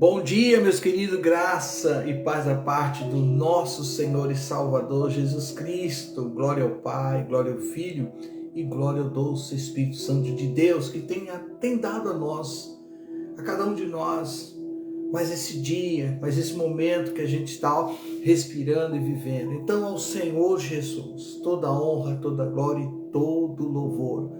Bom dia, meus queridos, graça e paz da parte do nosso Senhor e Salvador Jesus Cristo. Glória ao Pai, glória ao Filho e glória ao doce Espírito Santo de Deus, que tem dado a nós, a cada um de nós, mais esse dia, mais esse momento que a gente está respirando e vivendo. Então, ao Senhor Jesus, toda honra, toda glória e todo louvor.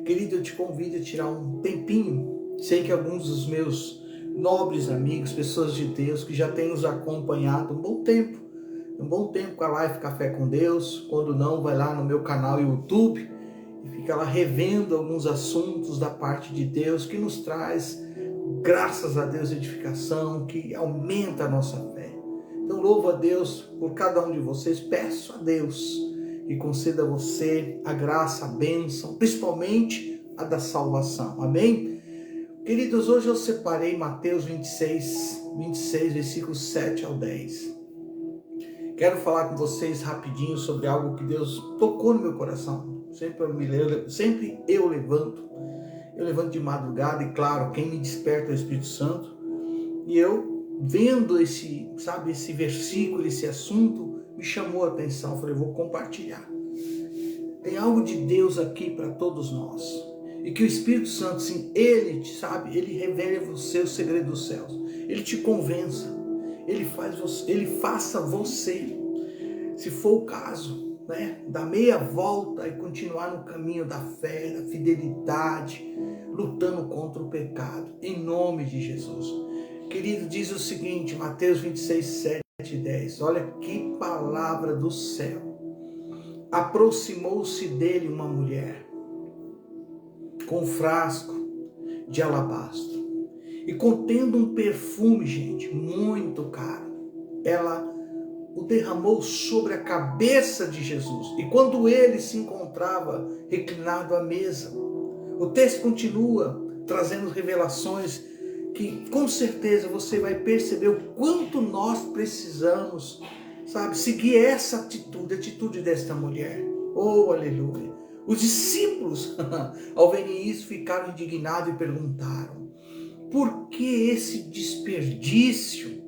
Querido, eu te convido a tirar um tempinho. Sei que alguns dos meus nobres amigos, pessoas de Deus que já têm nos acompanhado um bom tempo com a live Café com Deus. Quando não, vai lá no meu canal YouTube e fica lá revendo alguns assuntos da parte de Deus que nos traz, graças a Deus, edificação, que aumenta a nossa fé. Então louvo a Deus por cada um de vocês, peço a Deus que conceda a você a graça, a bênção, principalmente a da salvação, amém? Queridos, hoje eu separei Mateus 26, versículos 7 ao 10. Quero falar com vocês rapidinho sobre algo que Deus tocou no meu coração. Sempre eu levanto de madrugada e, claro, quem me desperta é o Espírito Santo. E eu, vendo esse versículo, esse assunto, me chamou a atenção. Eu falei, vou compartilhar. Tem algo de Deus aqui para todos nós. E que o Espírito Santo, sim, ele revele a você o segredo dos céus. Ele te convença. Ele faça você, se for o caso, dar meia volta e continuar no caminho da fé, da fidelidade, lutando contra o pecado, em nome de Jesus. Querido, diz o seguinte, Mateus 26, 7 e 10. Olha que palavra do céu. Aproximou-se dele uma mulher com um frasco de alabastro e contendo um perfume, gente, muito caro. Ela o derramou sobre a cabeça de Jesus. E quando ele se encontrava reclinado à mesa, o texto continua trazendo revelações que com certeza você vai perceber o quanto nós precisamos, seguir essa atitude, a atitude desta mulher. Oh, aleluia! Os discípulos, ao verem isso, ficaram indignados e perguntaram: por que esse desperdício?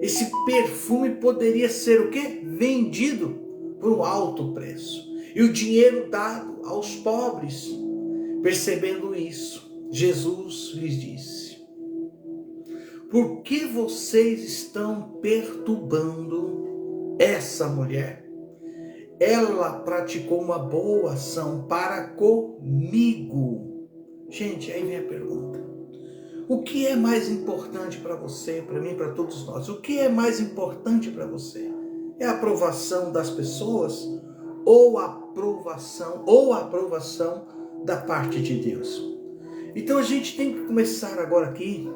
Esse perfume poderia ser o quê? Vendido por um alto preço. E o dinheiro dado aos pobres. Percebendo isso, Jesus lhes disse: por que vocês estão perturbando essa mulher? Ela praticou uma boa ação para comigo. Gente, aí vem a pergunta. O que é mais importante para você, para mim, para todos nós? O que é mais importante para você? É a aprovação das pessoas ou a aprovação da parte de Deus? Então a gente tem que começar agora aqui,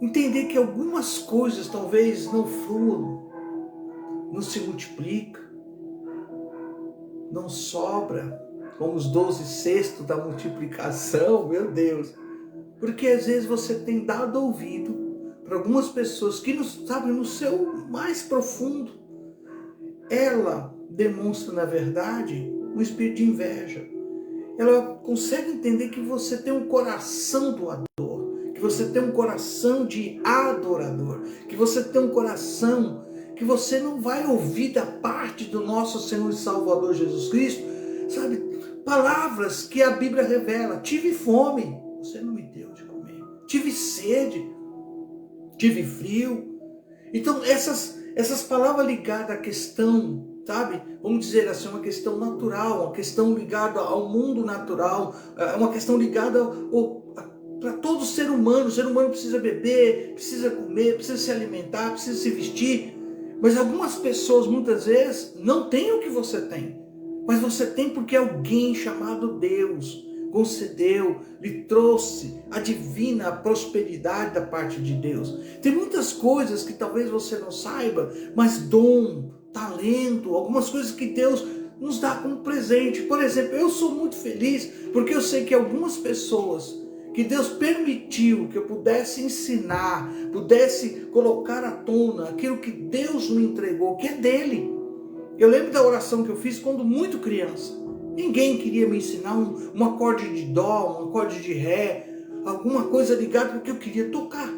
entender que algumas coisas talvez não fluam, não se multiplica, não sobra, como os 12 cestos da multiplicação, meu Deus. Porque às vezes você tem dado ouvido para algumas pessoas que, no seu mais profundo, ela demonstra, na verdade, um espírito de inveja. Ela consegue entender que você tem um coração doador, que você tem um coração de adorador, que você tem um coração que você não vai ouvir da parte do nosso Senhor e Salvador Jesus Cristo, palavras que a Bíblia revela. Tive fome, você não me deu de comer. Tive sede, tive frio. Então essas palavras ligadas à questão, vamos dizer assim, uma questão natural, uma questão ligada ao mundo natural, uma questão ligada para todo ser humano. O ser humano precisa beber, precisa comer, precisa se alimentar, precisa se vestir. Mas algumas pessoas muitas vezes não têm o que você tem. Mas você tem porque alguém chamado Deus concedeu, lhe trouxe a divina prosperidade da parte de Deus. Tem muitas coisas que talvez você não saiba, mas dom, talento, algumas coisas que Deus nos dá como presente. Por exemplo, eu sou muito feliz porque eu sei que algumas pessoas que Deus permitiu que eu pudesse ensinar, pudesse colocar à tona aquilo que Deus me entregou, que é dele. Eu lembro da oração que eu fiz quando muito criança. Ninguém queria me ensinar um acorde de dó, um acorde de ré, alguma coisa ligada porque eu queria tocar.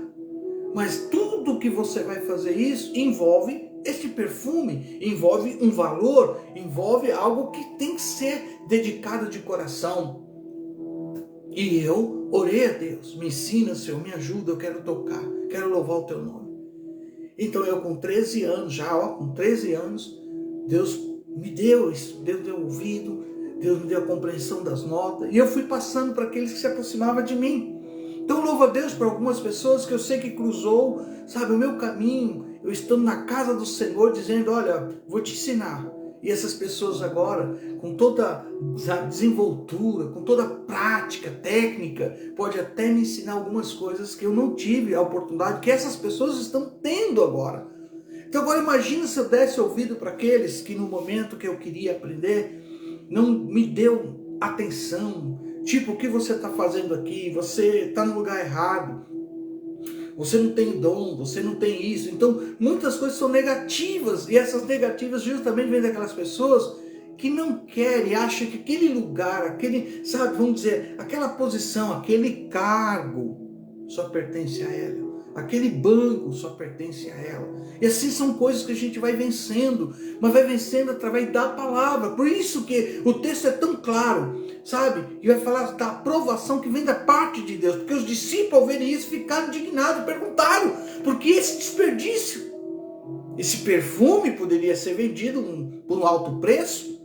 Mas tudo que você vai fazer isso envolve este perfume, envolve um valor, envolve algo que tem que ser dedicado de coração. E eu orei a Deus, me ensina, Senhor, me ajuda, eu quero tocar, quero louvar o teu nome. Então eu com 13 anos, com 13 anos, Deus me deu isso, Deus deu ouvido, Deus me deu a compreensão das notas, e eu fui passando para aqueles que se aproximavam de mim. Então louvo a Deus por algumas pessoas que eu sei que cruzou, sabe, o meu caminho, eu estando na casa do Senhor, dizendo, olha, vou te ensinar. E essas pessoas agora, com toda a desenvoltura, com toda a prática, técnica, pode até me ensinar algumas coisas que eu não tive a oportunidade, que essas pessoas estão tendo agora. Então agora imagina se eu desse ouvido para aqueles que no momento que eu queria aprender, não me deu atenção. Tipo, o que você está fazendo aqui? Você está no lugar errado. Você não tem dom, você não tem isso. Então, muitas coisas são negativas. E essas negativas justamente vêm daquelas pessoas que não querem, acham que aquele lugar, aquele, sabe, vamos dizer, aquela posição, aquele cargo só pertence a ela. Aquele banco só pertence a ela. E assim são coisas que a gente vai vencendo, mas vai vencendo através da palavra. Por isso que o texto é tão claro, sabe? E vai falar da aprovação que vem da parte de Deus. Porque os discípulos, ao verem isso, ficaram indignados, perguntaram, por que esse desperdício? Esse perfume poderia ser vendido por um alto preço,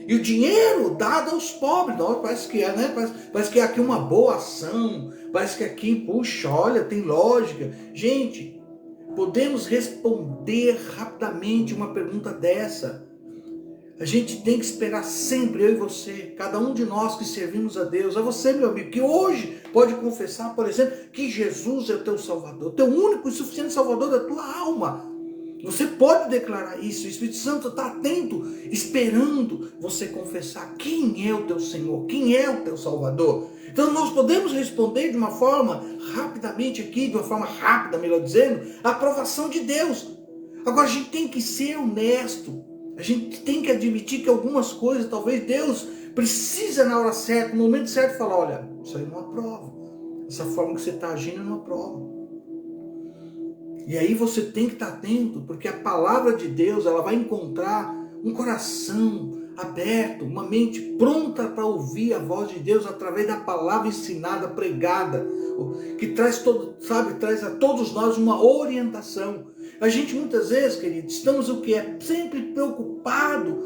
e o dinheiro dado aos pobres. Não, parece que é, né? Parece que é aqui uma boa ação. Parece que aqui, puxa, olha, tem lógica. Gente, podemos responder rapidamente uma pergunta dessa. A gente tem que esperar sempre, eu e você, cada um de nós que servimos a Deus, a você, meu amigo, que hoje pode confessar, por exemplo, que Jesus é o teu Salvador, teu único e suficiente Salvador da tua alma. Você pode declarar isso, o Espírito Santo está atento, esperando você confessar quem é o teu Senhor, quem é o teu Salvador. Então nós podemos responder de uma forma, rapidamente aqui, de uma forma rápida, melhor dizendo, a aprovação de Deus. Agora a gente tem que ser honesto, a gente tem que admitir que algumas coisas, talvez Deus precisa na hora certa, no momento certo, falar, olha, isso aí não aprova, essa forma que você está agindo não aprova. E aí você tem que estar atento, porque a palavra de Deus, ela vai encontrar um coração aberto, uma mente pronta para ouvir a voz de Deus através da palavra ensinada, pregada, que traz traz a todos nós uma orientação. A gente muitas vezes, querido, estamos o que é sempre preocupado,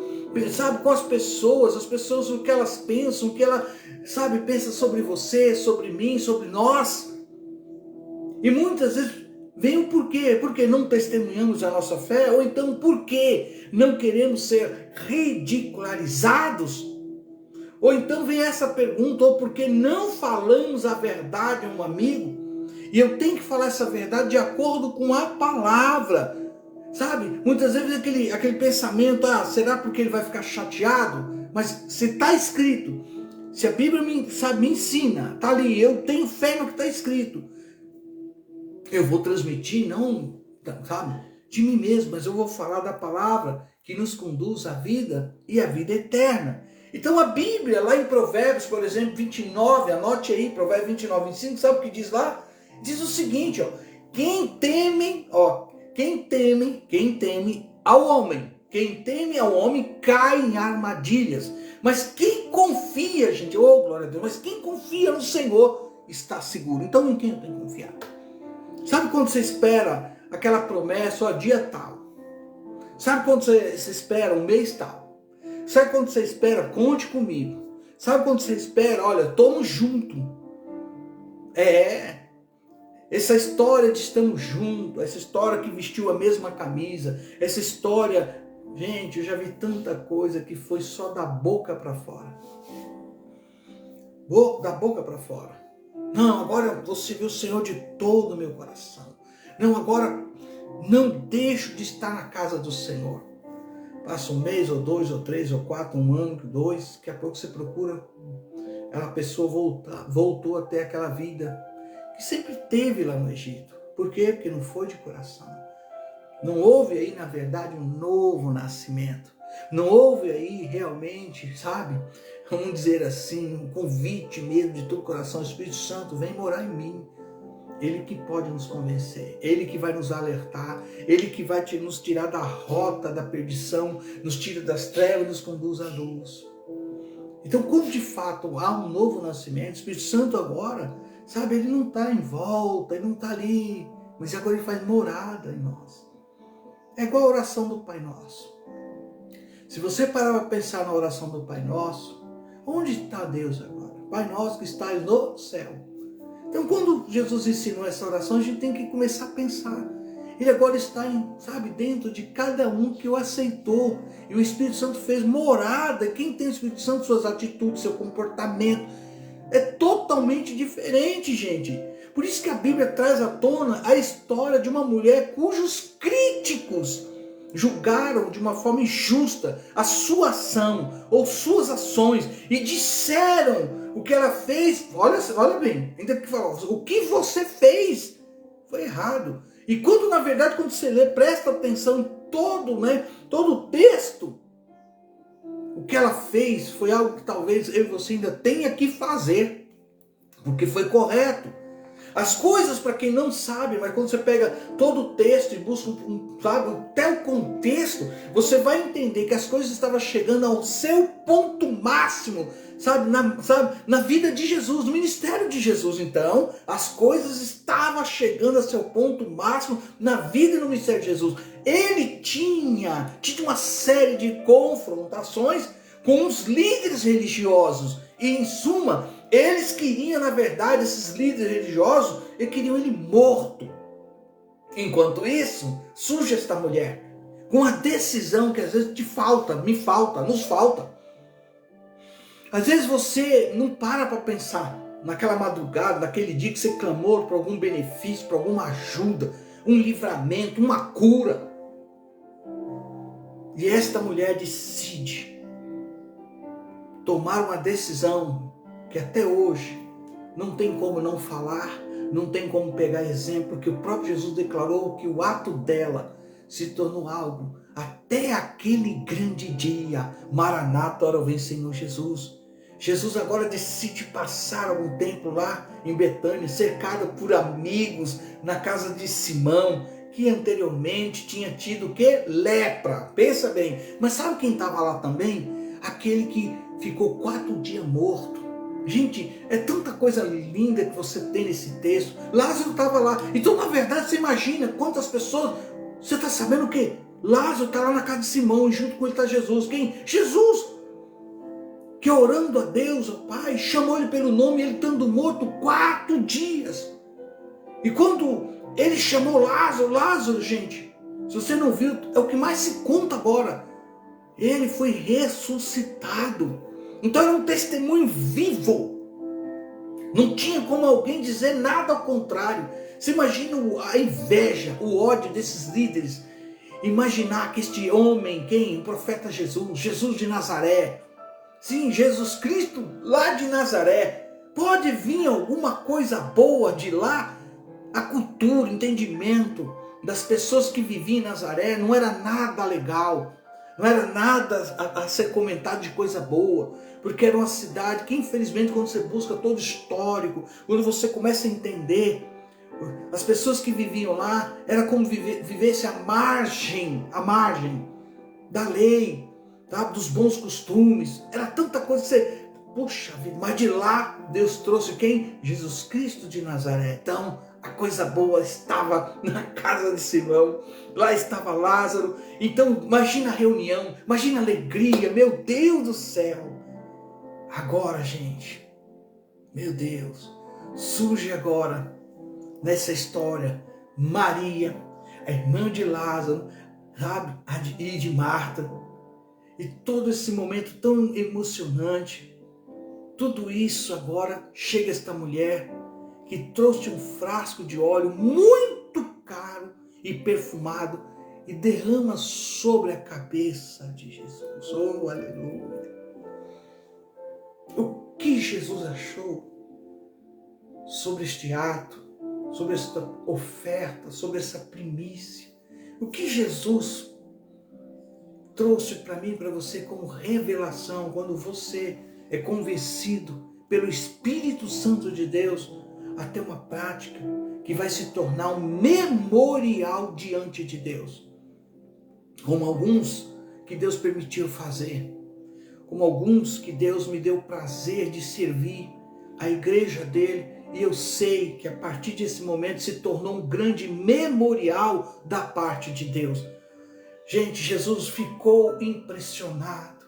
sabe, com as pessoas o que elas pensam, o que ela, sabe, pensa sobre você, sobre mim, sobre nós. E muitas vezes vem o porquê, porque não testemunhamos a nossa fé, ou então porque não queremos ser ridicularizados, ou então vem essa pergunta, ou porque não falamos a verdade a um amigo, e eu tenho que falar essa verdade de acordo com a palavra, sabe? Muitas vezes aquele pensamento, será porque ele vai ficar chateado? Mas se está escrito, se a Bíblia me ensina, está ali, eu tenho fé no que está escrito, eu vou transmitir, não, sabe, de mim mesmo, mas eu vou falar da palavra que nos conduz à vida e à vida eterna. Então a Bíblia, lá em Provérbios, por exemplo, 29, anote aí, Provérbios 29, 25, sabe o que diz lá? Diz o seguinte, quem teme ao homem cai em armadilhas, mas quem confia, gente, glória a Deus, mas quem confia no Senhor está seguro. Então em quem eu tenho que confiar? Sabe quando você espera aquela promessa, dia tal? Sabe quando você espera um mês tal? Sabe quando você espera, conte comigo? Sabe quando você espera, olha, estamos juntos? Essa história de estamos juntos, essa história que vestiu a mesma camisa, essa história, gente, eu já vi tanta coisa que foi só da boca para fora. Da boca para fora. Não, agora eu vou servir o Senhor de todo o meu coração. Não, agora não deixo de estar na casa do Senhor. Passa um mês, ou 2, ou 3, ou 4, um ano, 2, daqui a pouco você procura, aquela pessoa voltou até aquela vida que sempre teve lá no Egito. Por quê? Porque não foi de coração. Não houve aí, na verdade, um novo nascimento. Não houve aí realmente, sabe, vamos dizer assim, um convite mesmo de todo o coração. Espírito Santo, vem morar em mim. Ele que pode nos convencer, Ele que vai nos alertar, Ele que vai nos tirar da rota da perdição, nos tira das trevas e nos conduz à luz. Então, quando de fato há um novo nascimento, o Espírito Santo agora, sabe, Ele não está em volta, Ele não está ali, mas agora Ele faz morada em nós. É igual a oração do Pai Nosso. Se você parar para pensar na oração do Pai Nosso, onde está Deus agora? Pai Nosso que estás no céu. Então, quando Jesus ensinou essa oração, a gente tem que começar a pensar. Ele agora está, dentro de cada um que o aceitou. E o Espírito Santo fez morada. Quem tem o Espírito Santo, suas atitudes, seu comportamento, é totalmente diferente, gente. Por isso que a Bíblia traz à tona a história de uma mulher cujos críticos julgaram de uma forma injusta a sua ação ou suas ações e disseram o que ela fez. Olha bem, ainda que falou, o que você fez foi errado. E quando na verdade, quando você lê, presta atenção em todo o texto, o que ela fez foi algo que talvez eu e você ainda tenha que fazer, porque foi correto. As coisas, para quem não sabe, mas quando você pega todo o texto e busca até o contexto, você vai entender que as coisas estavam chegando ao seu ponto máximo, na vida de Jesus, no ministério de Jesus. Então, as coisas estavam chegando a seu ponto máximo na vida e no ministério de Jesus. Ele tinha uma série de confrontações com os líderes religiosos. E, em suma, eles queriam, na verdade, esses líderes religiosos, eles queriam ele morto. Enquanto isso, surge esta mulher, com a decisão que às vezes nos falta. Às vezes você não para pensar naquela madrugada, naquele dia que você clamou por algum benefício, por alguma ajuda, um livramento, uma cura. E esta mulher decide tomar uma decisão que até hoje não tem como não falar, não tem como pegar exemplo, porque o próprio Jesus declarou que o ato dela se tornou algo até aquele grande dia. Maranata, ora vem Senhor Jesus. Jesus agora decide passar algum tempo lá em Betânia, cercado por amigos, na casa de Simão, que anteriormente tinha tido o quê? Lepra. Pensa bem. Mas sabe quem estava lá também? Aquele que ficou 4 dias morto. Gente, é tanta coisa linda que você tem nesse texto. Lázaro estava lá. Então, na verdade, você imagina quantas pessoas... Você está sabendo o quê? Lázaro está lá na casa de Simão e junto com ele está Jesus. Quem? Jesus! Que orando a Deus, ao Pai, chamou ele pelo nome, ele estando morto 4 dias. E quando ele chamou Lázaro, gente, se você não viu, é o que mais se conta agora. Ele foi ressuscitado. Então era um testemunho vivo. Não tinha como alguém dizer nada ao contrário. Você imagina a inveja, o ódio desses líderes. Imaginar que este homem, o profeta Jesus de Nazaré, sim, Jesus Cristo lá de Nazaré, pode vir alguma coisa boa de lá? A cultura, o entendimento das pessoas que viviam em Nazaré não era nada legal. Não era nada a ser comentado de coisa boa, porque era uma cidade que, infelizmente, quando você busca todo o histórico, quando você começa a entender, as pessoas que viviam lá, era como vivesse à margem da lei, dos bons costumes. Era tanta coisa que você... Puxa vida, mas de lá Deus trouxe quem? Jesus Cristo de Nazaré. Então, a coisa boa estava na casa de Simão, lá estava Lázaro. Então imagina a reunião, imagina a alegria, meu Deus do céu. Agora, gente, meu Deus, surge agora nessa história Maria, a irmã de Lázaro, e de Marta. E todo esse momento tão emocionante, tudo isso agora chega esta mulher que trouxe um frasco de óleo muito caro e perfumado e derrama sobre a cabeça de Jesus. Oh, aleluia! O que Jesus achou sobre este ato, sobre esta oferta, sobre essa primícia? O que Jesus trouxe para mim e para você como revelação quando você é convencido pelo Espírito Santo de Deus a ter uma prática que vai se tornar um memorial diante de Deus. Como alguns que Deus permitiu fazer, como alguns que Deus me deu o prazer de servir a igreja dele, e eu sei que a partir desse momento se tornou um grande memorial da parte de Deus. Gente, Jesus ficou impressionado.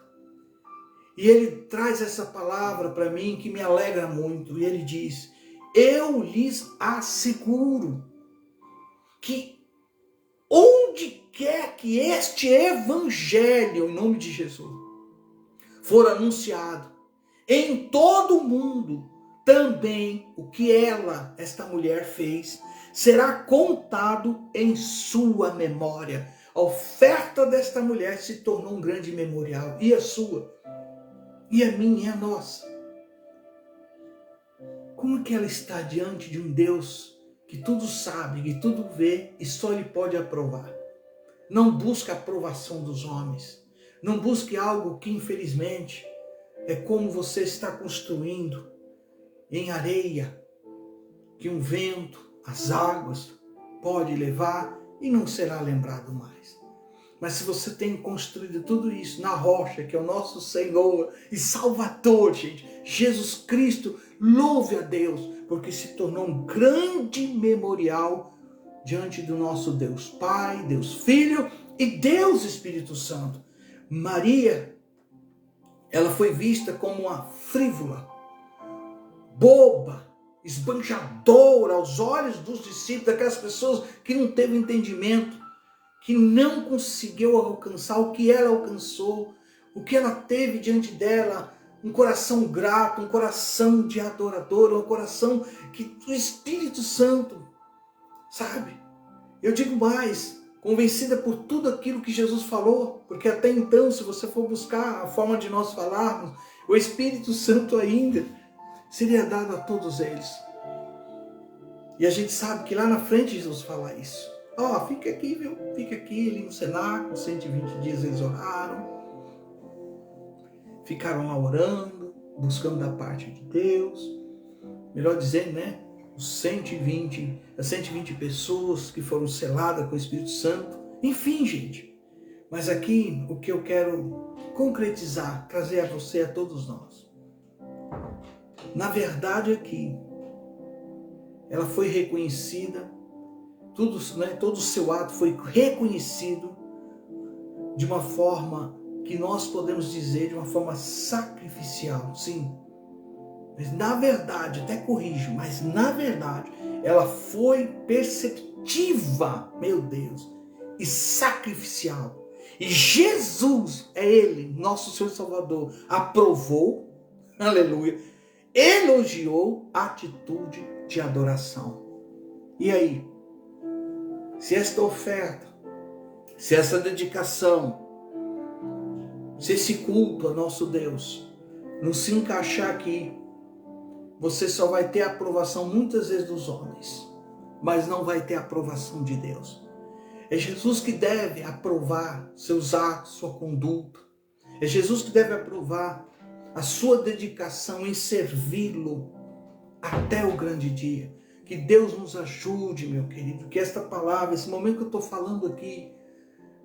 E ele traz essa palavra para mim que me alegra muito. E ele diz: eu lhes asseguro que onde quer que este evangelho, em nome de Jesus, for anunciado, em todo o mundo, também o que esta mulher fez, será contado em sua memória. A oferta desta mulher se tornou um grande memorial. E a sua? E a minha? E a nossa? Como é que ela está diante de um Deus que tudo sabe, que tudo vê e só lhe pode aprovar? Não busca a aprovação dos homens. Não busque algo que, infelizmente, é como você está construindo em areia, que um vento, as águas, pode levar e não será lembrado mais. Mas se você tem construído tudo isso na rocha, que é o nosso Senhor e Salvador, gente, Jesus Cristo, louve a Deus, porque se tornou um grande memorial diante do nosso Deus Pai, Deus Filho e Deus Espírito Santo. Maria, ela foi vista como uma frívola, boba, esbanjadora aos olhos dos discípulos, daquelas pessoas que não teve entendimento, que não conseguiu alcançar o que ela alcançou, o que ela teve diante dela, um coração grato, um coração de adorador, um coração que o Espírito Santo, sabe? Eu digo mais, convencida por tudo aquilo que Jesus falou, porque até então, se você for buscar a forma de nós falarmos, o Espírito Santo ainda seria dado a todos eles. E a gente sabe que lá na frente Jesus fala isso. Fica aqui, viu? Fica aqui, ali no cenáculo, 120 dias eles oraram. Ficaram lá orando, buscando da parte de Deus. Melhor dizendo, né? Os 120 pessoas que foram seladas com o Espírito Santo. Enfim, gente. Mas aqui, o que eu quero concretizar, trazer a você, a todos nós. Na verdade, aqui, ela foi reconhecida, todo o seu ato foi reconhecido de uma forma que nós podemos dizer, de uma forma sacrificial, sim. Mas na verdade, até corrijo, mas na verdade, ela foi perceptiva, meu Deus, e sacrificial. E Jesus, Ele, nosso Senhor e Salvador, aprovou, aleluia, elogiou a atitude de adoração. E aí? Se esta oferta, se essa dedicação, se esse culto a nosso Deus não se encaixar aqui, você só vai ter a aprovação muitas vezes dos homens, mas não vai ter a aprovação de Deus. É Jesus que deve aprovar seus atos, sua conduta. É Jesus que deve aprovar a sua dedicação em servi-lo até o grande dia. Que Deus nos ajude, meu querido, que esta palavra, esse momento que eu estou falando aqui,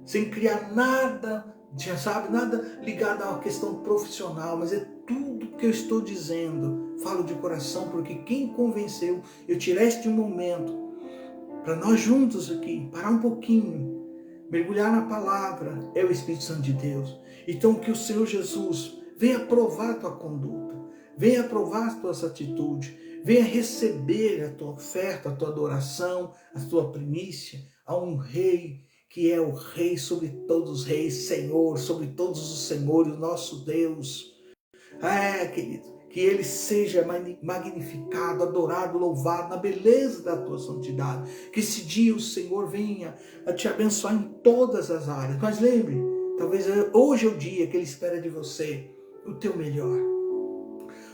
sem criar nada, já sabe, nada ligado a uma questão profissional, mas é tudo que eu estou dizendo, falo de coração, porque quem convenceu, eu tirar este momento, para nós juntos aqui, parar um pouquinho, mergulhar na palavra, é o Espírito Santo de Deus. Então que o Senhor Jesus venha provar a tua conduta, venha provar as tuas atitudes, venha receber a tua oferta, a tua adoração, a tua primícia a um rei que é o rei sobre todos os reis, Senhor, sobre todos os senhores, nosso Deus. Querido, que Ele seja magnificado, adorado, louvado na beleza da tua santidade. Que esse dia o Senhor venha a te abençoar em todas as áreas. Mas lembre, talvez hoje é o dia que Ele espera de você o teu melhor.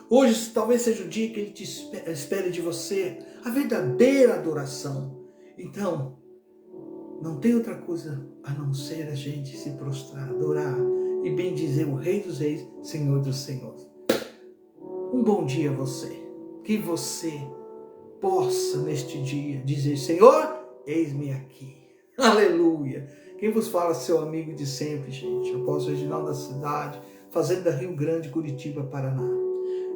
Hoje talvez seja o dia que Ele te espere de você a verdadeira adoração. Então, não tem outra coisa a não ser a gente se prostrar, adorar e bendizer o Rei dos Reis, Senhor dos Senhores. Um bom dia a você. Que você possa neste dia dizer: Senhor, eis-me aqui. Aleluia. Quem vos fala, seu amigo de sempre, gente. Apóstolo Reginaldo da cidade, Fazenda Rio Grande, Curitiba, Paraná.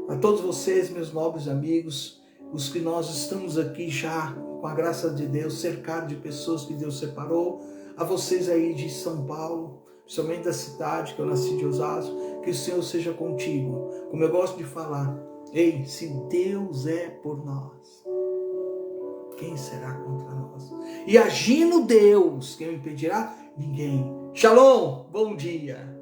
A todos vocês, meus nobres amigos, os que nós estamos aqui já, com a graça de Deus, cercados de pessoas que Deus separou, a vocês aí de São Paulo, principalmente da cidade que eu nasci de Osasco, que o Senhor seja contigo. Como eu gosto de falar, ei, se Deus é por nós, quem será contra nós? E agindo Deus, quem o impedirá? Ninguém. Shalom, bom dia.